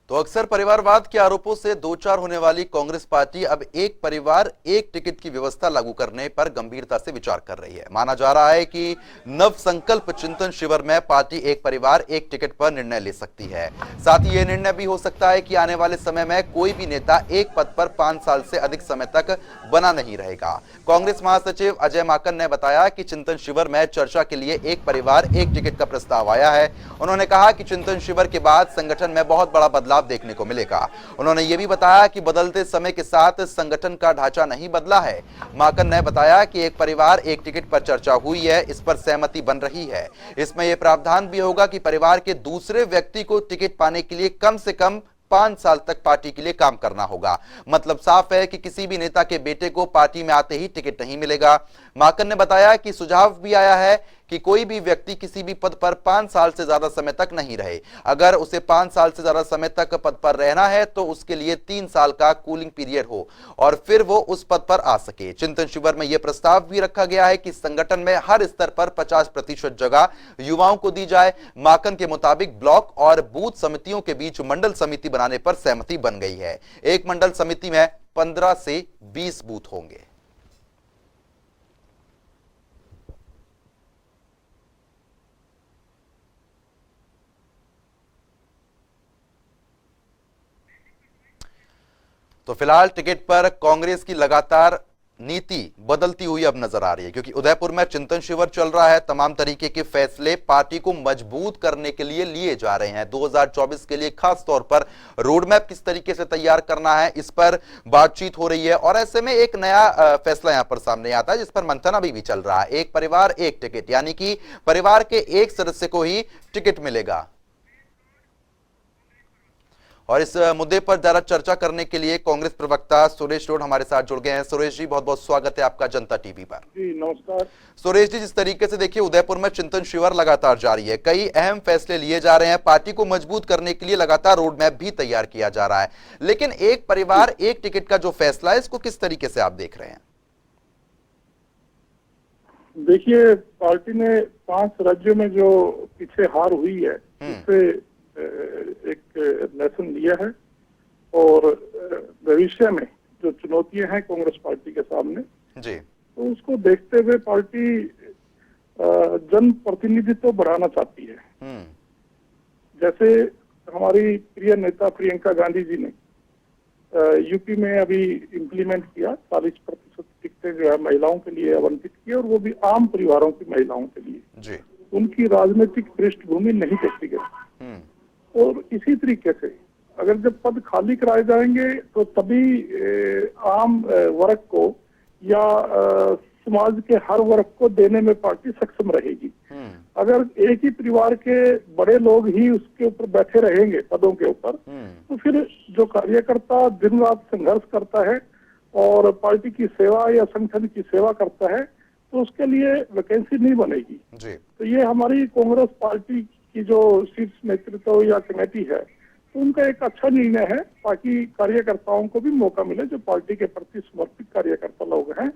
तो अक्सर परिवारवाद के आरोपों से दो चार होने वाली कांग्रेस पार्टी अब एक परिवार एक टिकट की व्यवस्था लागू करने पर गंभीरता से विचार कर रही है। माना जा रहा है कि नव संकल्प चिंतन शिविर में पार्टी एक परिवार एक टिकट पर निर्णय ले सकती है। साथ ही यह निर्णय भी हो सकता है कि आने वाले समय में कोई भी नेता एक पद पर 5 साल से अधिक समय तक बना नहीं रहेगा। कांग्रेस महासचिव अजय माकन ने बताया कि चिंतन शिविर में चर्चा के लिए एक परिवार एक टिकट का प्रस्ताव आया है। उन्होंने कहा कि चिंतन शिविर के बाद संगठन में बहुत बड़ा बदलाव देखने को मिलेगा। उन्होंने यह भी बताया कि बदलते समय के साथ संगठन का ढांचा नहीं बदला है। माकन ने बताया कि एक परिवार एक टिकट पर चर्चा हुई है, इस पर सहमति बन रही है। इसमें यह प्रावधान भी होगा कि परिवार के दूसरे व्यक्ति को टिकट पाने के लिए कम से कम 5 साल तक पार्टी के लिए काम करना होगा। मतलब साफ है कि किसी भी नेता के बेटे को पार्टी में आते ही टिकट नहीं मिलेगा। माकन ने बताया कि सुझाव भी आया है कि कोई भी व्यक्ति किसी भी पद पर 5 साल से ज्यादा समय तक नहीं रहे। अगर उसे 5 साल से ज्यादा समय तक पद पर रहना है तो उसके लिए 3 साल का कूलिंग पीरियड हो और फिर वो उस पद पर आ सके। चिंतन शिविर में यह प्रस्ताव भी रखा गया है कि संगठन में हर स्तर पर 50% जगह युवाओं को दी जाए। माकन के मुताबिक ब्लॉक और बूथ समितियों के बीच मंडल समिति बनाने पर सहमति बन गई है। एक मंडल समिति में 15 से 20 बूथ होंगे। तो फिलहाल टिकट पर कांग्रेस की लगातार नीति बदलती हुई अब नजर आ रही है, क्योंकि उदयपुर में चिंतन शिविर चल रहा है। तमाम तरीके के फैसले पार्टी को मजबूत करने के लिए लिए जा रहे हैं। 2024 के लिए खास तौर पर रोड मैप किस तरीके से तैयार करना है, इस पर बातचीत हो रही है। और ऐसे में एक नया फैसला यहां पर सामने आता है जिस पर मंथन अभी भी चल रहा है। एक परिवार एक टिकट, यानी कि परिवार के एक सदस्य को ही टिकट मिलेगा। और इस मुद्दे पर ज्यादा चर्चा करने के लिए कांग्रेस प्रवक्ता सुरेश रोड हमारे साथ जुड़ गए हैं। सुरेश जी, बहुत बहुत स्वागत है आपका जनता टीवी पर। जी नमस्कार। सुरेश जी, जिस तरीके से देखिए उदयपुर में चिंतन शिविर लगातार जारी है, कई अहम फैसले लिए जा रहे हैं, पार्टी को मजबूत करने के लिए लगातार रोड मैप भी तैयार किया जा रहा है, लेकिन एक परिवार एक टिकट का जो फैसला है इसको किस तरीके से आप देख रहे हैं? देखिए, पार्टी ने 5 राज्यों में जो पीछे हार हुई है उससे एक लेसन लिया है और भविष्य में जो चुनौतियां हैं कांग्रेस पार्टी के सामने जी, तो उसको देखते हुए पार्टी जन प्रतिनिधित्व बढ़ाना चाहती है। जैसे हमारी प्रिय नेता प्रियंका गांधी जी ने यूपी में अभी इम्प्लीमेंट किया, 40% टिकटें जो है महिलाओं के लिए आवंटित की और वो भी आम परिवारों की महिलाओं के लिए जी। उनकी राजनीतिक पृष्ठभूमि नहीं देखी गई। और इसी तरीके से अगर जब पद खाली कराए जाएंगे तो तभी आम वर्ग को या समाज के हर वर्ग को देने में पार्टी सक्षम रहेगी। अगर एक ही परिवार के बड़े लोग ही उसके ऊपर बैठे रहेंगे पदों के ऊपर, तो फिर जो कार्यकर्ता दिन रात संघर्ष करता है और पार्टी की सेवा या संगठन की सेवा करता है तो उसके लिए वैकेंसी नहीं बनेगी जी। तो ये हमारी कांग्रेस पार्टी की जो शीर्ष नेतृत्व या कमेटी है तो उनका एक अच्छा निर्णय है ताकि कार्यकर्ताओं को भी मौका मिले, जो पार्टी के प्रति समर्पित कार्यकर्ता लोग हैं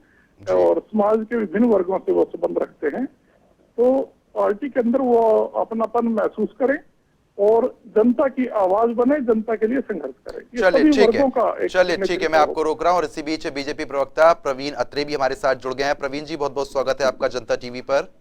और समाज के विभिन्न वर्गों से वो संबंध रखते हैं, तो पार्टी के अंदर वो अपनापन महसूस करें और जनता की आवाज बने, जनता के लिए संघर्ष करें। चलिए ठीक है, मैं आपको रोक रहा हूं। और इसी बीच बीजेपी प्रवक्ता प्रवीण अत्रे भी हमारे साथ जुड़ गए हैं। प्रवीण जी, बहुत बहुत स्वागत है आपका जनता टीवी पर।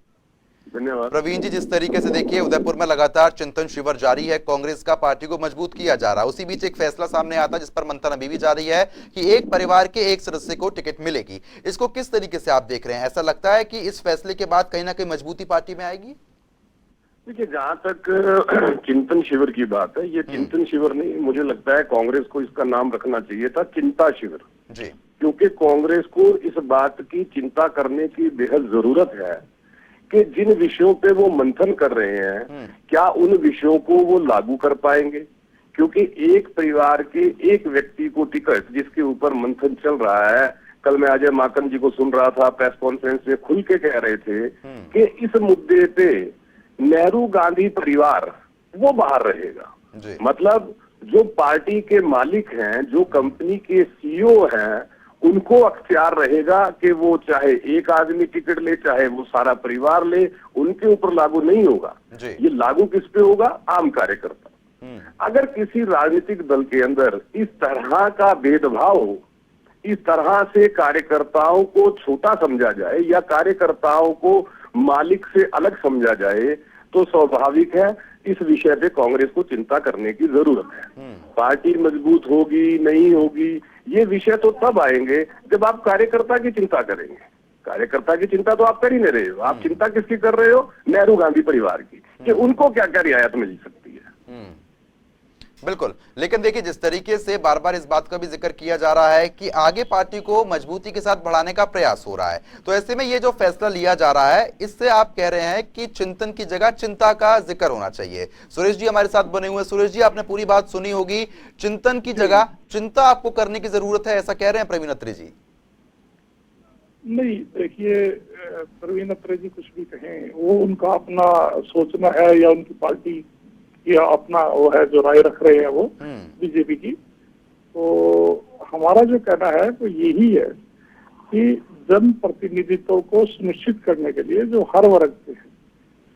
धन्यवाद। प्रवीण जी, जिस तरीके से देखिए उदयपुर में लगातार चिंतन शिविर जारी है, कांग्रेस का पार्टी को मजबूत किया जा रहा है, उसी बीच एक फैसला सामने आता है जिस पर मंथन अभी भी जारी है कि एक परिवार के एक सदस्य को टिकट मिलेगी। इसको किस तरीके से आप देख रहे हैं? ऐसा लगता है कि इस फैसले के बाद कहीं ना कहीं मजबूती पार्टी में आएगी? देखिए, जहाँ तक चिंतन शिविर की बात है, ये चिंतन शिविर नहीं, मुझे लगता है कांग्रेस को इसका नाम रखना चाहिए था चिंता शिविर जी, क्योंकि कांग्रेस को इस बात की चिंता करने की बेहद जरूरत है कि जिन विषयों पे वो मंथन कर रहे हैं क्या उन विषयों को वो लागू कर पाएंगे। क्योंकि एक परिवार के एक व्यक्ति को टिकट जिसके ऊपर मंथन चल रहा है, कल मैं अजय माकन जी को सुन रहा था, प्रेस कॉन्फ्रेंस में खुल के कह रहे थे कि इस मुद्दे पे नेहरू गांधी परिवार वो बाहर रहेगा। मतलब जो पार्टी के मालिक हैं, जो कंपनी के सीईओ हैं, उनको अख्तियार रहेगा कि वो चाहे एक आदमी टिकट ले चाहे वो सारा परिवार ले, उनके ऊपर लागू नहीं होगा। ये लागू किस पे होगा? आम कार्यकर्ता। अगर किसी राजनीतिक दल के अंदर इस तरह का भेदभाव हो, इस तरह से कार्यकर्ताओं को छोटा समझा जाए या कार्यकर्ताओं को मालिक से अलग समझा जाए, तो स्वाभाविक है इस विषय पे कांग्रेस को चिंता करने की जरूरत है। पार्टी मजबूत होगी नहीं होगी, ये विषय तो तब आएंगे जब आप कार्यकर्ता की चिंता करेंगे। कार्यकर्ता की चिंता तो आप कर ही नहीं रहे हो। आप चिंता किसकी कर रहे हो? नेहरू गांधी परिवार की, कि उनको क्या क्या रियायत मिल सकती है। बिल्कुल, लेकिन देखिए जिस तरीके से बार बार इस बात का भी जिक्र किया जा रहा है कि आगे पार्टी को मजबूती के साथ बढ़ाने का प्रयास हो रहा है, तो ऐसे में ये जो फैसला लिया जा रहा है, इससे आप कह रहे हैं कि चिंतन की जगह चिंता का जिक्र होना चाहिए। सुरेश जी हमारे साथ बने हुए। सुरेश जी, आपने पूरी बात सुनी होगी, चिंतन की जगह चिंता आपको करने की जरूरत है, ऐसा कह रहे हैं प्रवीण अत्रे जी? नहीं, देखिए प्रवीण अत्रे जी कुछ भी कहें, वो उनका अपना सोचना है या उनकी पार्टी या अपना वो है जो राय रख रहे हैं वो बीजेपी की। तो हमारा जो कहना है वो यही है कि जन प्रतिनिधित्व को सुनिश्चित करने के लिए जो हर वर्ग के हैं,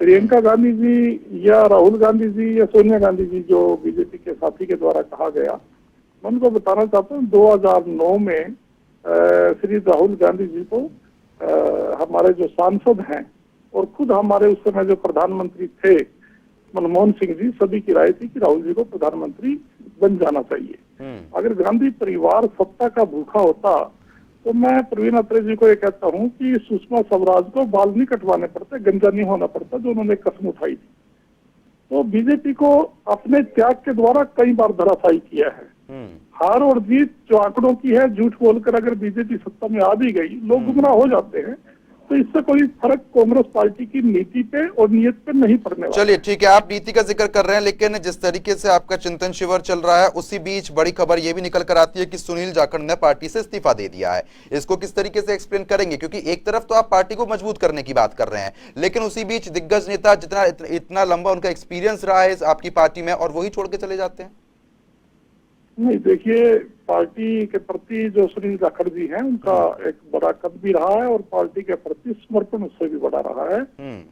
प्रियंका गांधी जी या राहुल गांधी जी या सोनिया गांधी जी, जो बीजेपी के साथी के द्वारा कहा गया, मैं उनको बताना चाहता हूँ 2009 में श्री राहुल गांधी जी को हमारे जो सांसद हैं और खुद हमारे उस समय जो प्रधानमंत्री थे मनमोहन सिंह जी, सभी की राय थी कि राहुल जी को प्रधानमंत्री बन जाना चाहिए। अगर गांधी परिवार सत्ता का भूखा होता तो मैं प्रवीण अत्रे जी को ये कहता हूँ कि सुषमा स्वराज को बाल नहीं कटवाने पड़ते, गंजा नहीं होना पड़ता, जो उन्होंने कसम उठाई थी। तो बीजेपी को अपने त्याग के द्वारा कई बार धराशायी किया है। हार और जीत जो आंकड़ों की है, झूठ बोलकर अगर बीजेपी सत्ता में आ भी गई, लोग गुमराह हो जाते हैं, तो इससे कोई फर्क कांग्रेस पार्टी की नीति पे और नियत पे नहीं पड़ने वाला। चलिए ठीक है, आप नीति का जिक्र कर रहे हैं, लेकिन जिस तरीके से आपका चिंतन शिविर चल रहा है, उसी बीच बड़ी खबर यह भी निकल कर आती है कि सुनील जाखड़ ने पार्टी से इस्तीफा दे दिया है। इसको किस तरीके से एक्सप्लेन करेंगे? क्योंकि एक तरफ तो आप पार्टी को मजबूत करने की बात कर रहे हैं, लेकिन उसी बीच दिग्गज नेता जितना इतना लंबा उनका एक्सपीरियंस रहा है आपकी पार्टी में, और वही छोड़ के चले जाते हैं। नहीं, देखिए पार्टी के प्रति जो सुनील जाखड़ जी हैं, उनका एक बड़ा कद भी रहा है और पार्टी के प्रति समर्पण उससे भी बड़ा रहा है।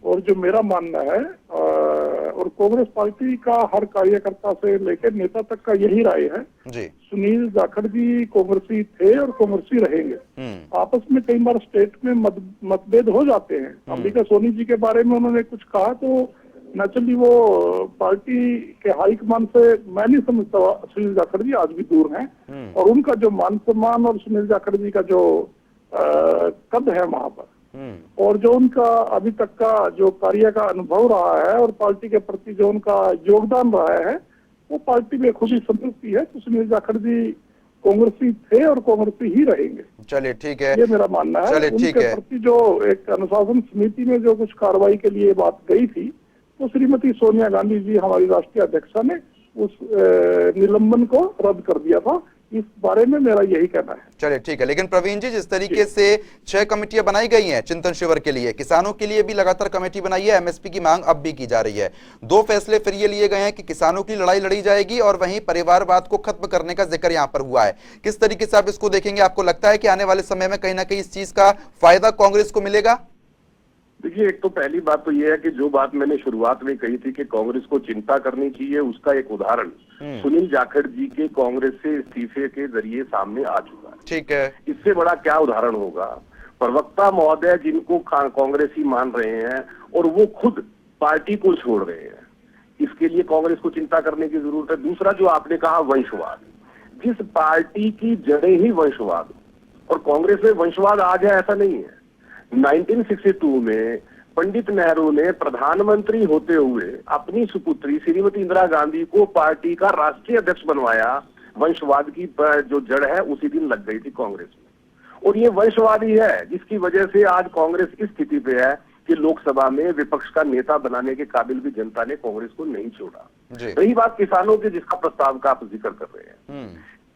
और जो मेरा मानना है और कांग्रेस पार्टी का हर कार्यकर्ता से लेकर नेता तक का यही राय है जी, सुनील जाखड़ जी कांग्रेसी थे और कांग्रेसी रहेंगे। आपस में कई बार स्टेट में मतभेद हो जाते हैं। अंबिका सोनी जी के बारे में उन्होंने कुछ कहा तो नेचुरली वो पार्टी के हाईकमान से मैं नहीं समझता सुनील जाखड़ जी आज भी दूर हैं, और उनका जो मान सम्मान और सुनील जाखड़ जी का जो कद है वहां पर, और जो उनका अभी तक का जो कार्य का अनुभव रहा है और पार्टी के प्रति जो उनका योगदान रहा है, वो पार्टी में खुद ही संतुष्टि है। तो सुनील जाखड़ जी कांग्रेसी थे और कांग्रेसी ही रहेंगे। चलिए ठीक है, ये मेरा मानना है। उनके प्रति जो एक अनुशासन समिति में जो कुछ कार्रवाई के लिए बात गई थी, तो श्रीमती सोनिया गांधी जी हमारी राष्ट्रीय अध्यक्षा ने उस निलंबन को रद्द कर दिया था। इस बारे में मेरा यही कहना है। चलिए ठीक है, लेकिन प्रवीण जी जिस तरीके से 6 कमेटियां बनाई गई हैं चिंतन शिविर के लिए, किसानों के लिए भी लगातार कमेटी बनाई है, एमएसपी की मांग अब भी की जा रही है। 2 फैसले फिर ये लिए गए हैं कि किसानों की लड़ाई लड़ी जाएगी और वहीं परिवारवाद को खत्म करने का जिक्र यहाँ पर हुआ है। किस तरीके से आप इसको देखेंगे? आपको लगता है कि आने वाले समय में कहीं ना कहीं इस चीज का फायदा कांग्रेस को मिलेगा? देखिए, एक तो पहली बात तो ये है कि जो बात मैंने शुरुआत में कही थी कि कांग्रेस को चिंता करनी चाहिए, उसका एक उदाहरण सुनील जाखड़ जी के कांग्रेस से इस्तीफे के जरिए सामने आ चुका है। ठीक है, इससे बड़ा क्या उदाहरण होगा? प्रवक्ता महोदय जिनको कांग्रेसी मान रहे हैं और वो खुद पार्टी को छोड़ रहे हैं, इसके लिए कांग्रेस को चिंता करने की जरूरत है। दूसरा जो आपने कहा वंशवाद, जिस पार्टी की जड़ें ही वंशवाद, और कांग्रेस में वंशवाद आ जाए ऐसा नहीं है। 1962 में पंडित नेहरू ने प्रधानमंत्री होते हुए अपनी सुपुत्री श्रीमती इंदिरा गांधी को पार्टी का राष्ट्रीय अध्यक्ष बनवाया। वंशवाद की जो जड़ है उसी दिन लग गई थी कांग्रेस में, और ये वंशवाद ही है जिसकी वजह से आज कांग्रेस इस स्थिति पे है कि लोकसभा में विपक्ष का नेता बनाने के काबिल भी जनता ने कांग्रेस को नहीं छोड़ा। रही बात किसानों के, जिसका प्रस्ताव का आप जिक्र कर रहे हैं,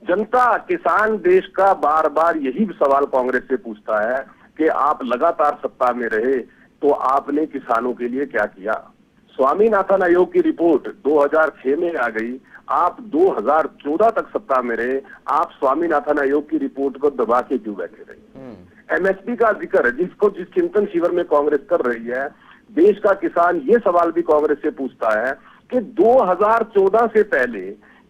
जनता किसान देश का बार बार यही सवाल कांग्रेस से पूछता है कि आप लगातार सत्ता में रहे तो आपने किसानों के लिए क्या किया? स्वामीनाथन आयोग की रिपोर्ट 2006 में आ गई, आप 2014 तक सत्ता में रहे, आप स्वामीनाथन आयोग की रिपोर्ट को दबा के क्यों बैठे रहे? एमएसपी का जिक्र है जिस चिंतन शिविर में कांग्रेस कर रही है, देश का किसान ये सवाल भी कांग्रेस से पूछता है कि 2014 से पहले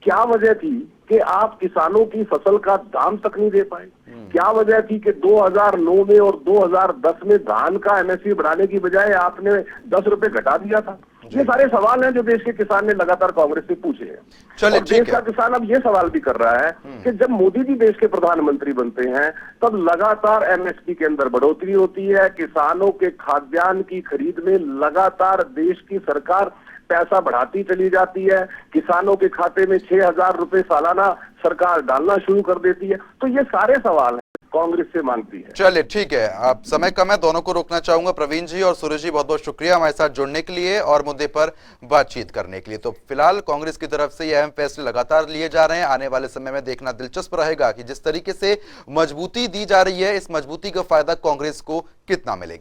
क्या वजह थी कि आप किसानों की फसल का दाम तक नहीं दे पाए? क्या वजह थी कि 2009 में और 2010 में धान का एमएसपी बढ़ाने की बजाय आपने 10 रुपए घटा दिया था? ये सारे सवाल हैं जो देश के किसान ने लगातार कांग्रेस से पूछे हैं। चलिए, और देश का किसान अब ये सवाल भी कर रहा है कि जब मोदी जी देश के प्रधानमंत्री बनते हैं तब लगातार एमएसपी के अंदर बढ़ोतरी होती है, किसानों के खाद्यान्न की खरीद में लगातार देश की सरकार पैसा बढ़ाती चली जाती है, किसानों के खाते में 6,000 रुपए सालाना सरकार डालना शुरू कर देती है। तो ये सारे सवाल हैं कांग्रेस से मांगती है। चलिए ठीक है, आप समय कम है, दोनों को रोकना चाहूंगा। प्रवीण जी और सूरज जी, बहुत बहुत शुक्रिया हमारे साथ जुड़ने के लिए और मुद्दे पर बातचीत करने के लिए। तो फिलहाल कांग्रेस की तरफ से ये अहम फैसले लगातार लिए जा रहे हैं। आने वाले समय में देखना दिलचस्प रहेगा कि जिस तरीके से मजबूती दी जा रही है, इस मजबूती का फायदा कांग्रेस को कितना मिलेगा।